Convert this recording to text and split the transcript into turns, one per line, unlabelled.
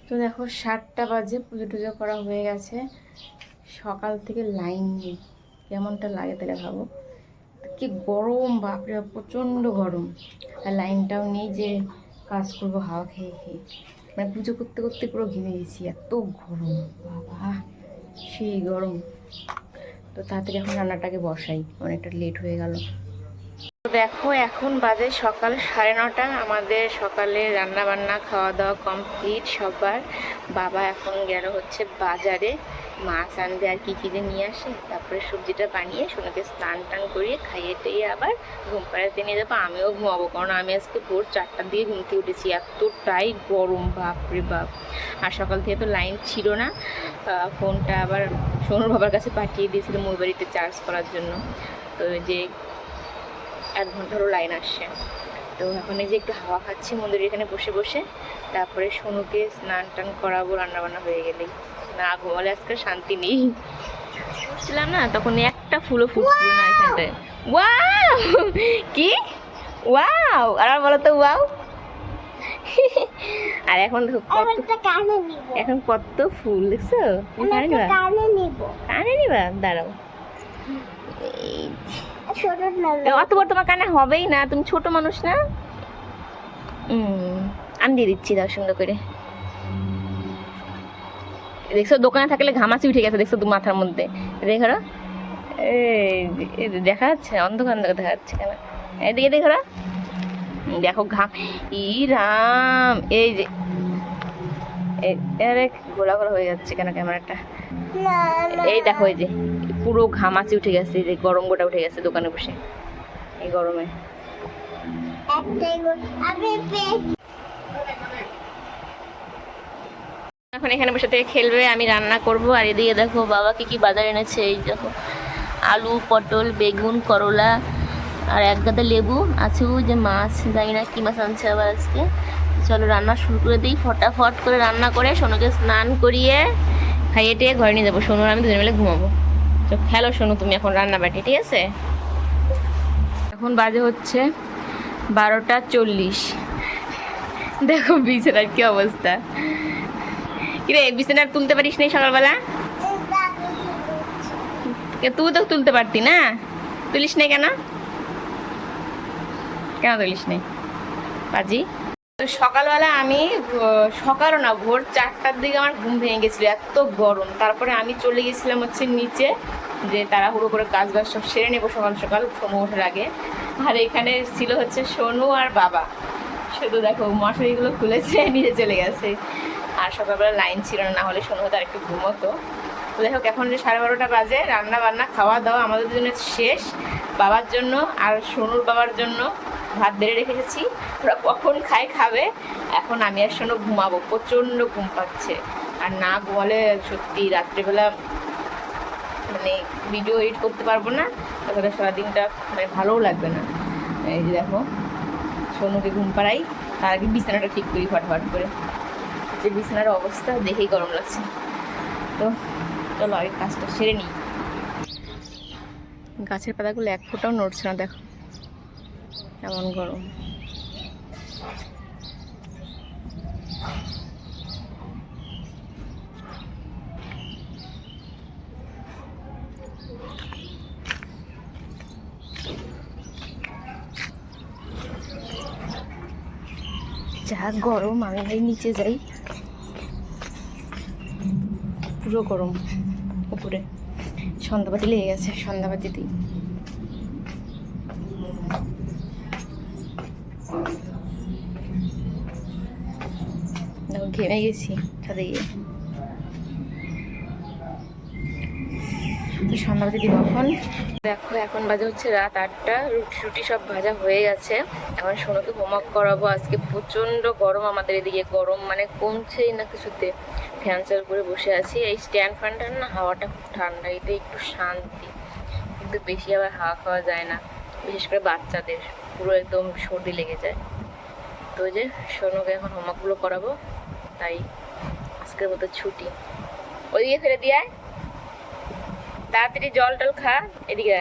তো দেখো 7টা বাজে, পুজো টুজো করা হয়ে গেছে। সকাল থেকে লাইন নেই, কেমনটা লাগে তাহলে ভাবো। কি গরম, বাপরে প্রচণ্ড গরম। আর লাইনটাও নেই যে কাজ করবো হাওয়া খেয়ে খেয়ে, মানে পুজো করতে করতে পুরো ঘেমে গেছি, এত গরম বাবা, সেই গরম। তো তাড়াতাড়ি এখন রান্নাটাকে বসাই, অনেকটা লেট হয়ে গেল। তো দেখো এখন বাজে সকাল 9:30। আমাদের সকালে রান্না বান্না খাওয়া দাওয়া কমপ্লিট সবার। বাবা এখন গেল হচ্ছে বাজারে মাছ আনবে আর কি যে নিয়ে আসে, তারপরে সবজিটা বানিয়ে সোনাকে স্নান টান করিয়ে খাইয়ে টেয়ে আবার ঘুম পাড়াতে নিয়ে যাবো। আমিও ঘুমাবো, কারণ আমি আজকে ভোর 4টার দিকে ঘুম থেকে উঠেছি, এতটাই গরম বাপরে বাপ। আর সকাল থেকে তো লাইন ছিল না, ফোনটা আবার সোনুর বাবার কাছে পাঠিয়ে দিয়েছিল মোবাইল বাড়িতে চার্জ করার জন্য। তো যে 1 ঘন্টা হলো লাইন আসছে। তো এখন এই যে একটু হাওয়া খাচ্ছি মন্দিরের এখানে বসে বসে, তারপরে সোনুকে স্নান টান করাবো রান্নাবান্না হয়ে গেলেই। না ঘুমালে আজকে শান্তি নেই। ছিলাম না তখন একটা ফুলও ফুটছিল না এখানটায়। ওয়াও কি ওয়াও, আর বলো তো ওয়াও। আর এখন দেখো এখন কত ফুল দেখছো। কানে নিবা, দাঁড়াও। অত বড় তোমার কানে হবেই না, তুমি ছোট মানুষ না। আমি দিয়ে দিচ্ছি, দাও সুন্দর করে। দেখছো দোকানে থাকলে ঘামাচি উঠে গেছে, দেখছো তুমি মাথার মধ্যে, দেখো এই দেখা যাচ্ছে, অন্ধকার অন্ধকার দেখা যাচ্ছে কেন, এদিকে দেখো দেখো ঘাম। ই রাম, এই যে ঘোলা ঘোলা হয়ে যাচ্ছে কেন ক্যামেরাটা। এই দেখো এই যে পুরো ঘামাচি উঠে গেছে, এই যে গরম গোটা উঠে গেছে দোকানে বসে এই গরমে। এখন এখানে বসে থেকে খেলবে, আমি রান্না করব। আর এদিকে দেখো বাবা কি কি বাজার এনেছে। এই দেখো আলু, পটল, বেগুন, করলা আর 1 গাদা লেবু আছে। ওই যে মাছ, জানি না কি মাছ আনছে আবার আজকে। চলো রান্না শুরু করে দিই, ফটাফট করে রান্না করে সোনুকে স্নান করিয়ে খাইয়ে টেয়ে ঘরে নিয়ে যাবো। সোনু আর আমি দুজনে মিলে ঘুমাবো। তো খেলো সোনু তুমি এখন রান্না বাটি, ঠিক আছে? এখন বাজে হচ্ছে 12টা 40। দেখো বিছানার কি অবস্থা। কিরে বিছানা তুলতে পারিস নাই সকালবেলা? তুই তো তুলতে পারতি না, তুলিস নাই কেন? কেন তুলিস নাই পাজি? তো সকালবেলা আমি সকালও না, ভোর 4টার দিকে আমার ঘুম ভেঙে গেছিলো, এত গরম। তারপরে আমি চলে গেছিলাম হচ্ছে নিচে, যে তাড়াহুড়ো করে কাজ বাজ সব সেরে নেবো সকাল সকাল সোনু ওঠার আগে। আর এখানে ছিল হচ্ছে সোনু আর বাবা, শুধু দেখো মশারিগুলো খুলেছে নিচে চলে গেছে। আর সকালবেলা লাইন ছিল না, হলে সোনু হয়তো আর একটু ঘুমোতো। তো দেখো এখন যে 12:30 বাজে, রান্না বান্না খাওয়া দাওয়া আমাদের জন্য শেষ। বাবার জন্য আর সোনুর বাবার জন্য ভাত বেড়ে রেখে এসেছি, ওরা কখন খাবে। এখন আমি আর সোনু ঘুমাবো, প্রচণ্ড ঘুম পাচ্ছে। আর না ঘুমালে সত্যি রাত্রিবেলা মানে ভিডিও এডিট করতে পারবো না, তাহলে সারাদিনটা মানে ভালোও লাগবে না। এই যে দেখো সোনুকে ঘুম পাড়াই, তার আগে বিছানাটা ঠিক করি ফটফট করে। যে বিছানার অবস্থা দেখেই গরম লাগছে। তো চলো আগে কাজটা সেরে নিই। গাছের পাতাগুলো 1 ফোঁটাও নড়ছে না, দেখো এমন গরম। যা গরম, আমি ভাই নিচে যাই, পুরো গরম। উপরে সন্ধ্যাবাতি লেগে গেছে, সন্ধ্যাবাতি দিই। ঘেমে গেছি ছাদে গিয়ে, তো সন্ধ্যাবাতি দিব এখন। দেখো এখন বাজে হচ্ছে রাত 8টা, রুটি সব ভাজা হয়ে গেছে। এখন সোনুকে হোমওয়ার্ক করাবো। আজকে প্রচণ্ড গরম আমাদের এদিকে, গরম মানে কমছেই না কিছুতে। ফ্যান চালু করে বসে আছি। এই স্ট্যান্ড ফ্যানটার না হাওয়াটা খুব ঠান্ডা, এটা একটু শান্তি, কিন্তু বেশি আবার হাওয়া খাওয়া যায় না, বিশেষ করে বাচ্চাদের পুরো একদম সর্দি লেগে যায়। তো যে সোনুকে এখন হোমওয়ার্কগুলো করাবো, তাই আজকের মতো ছুটি। ওইদিকে ফেলে দিয়ে তাড়াতাড়ি জল টল খা, এদিকে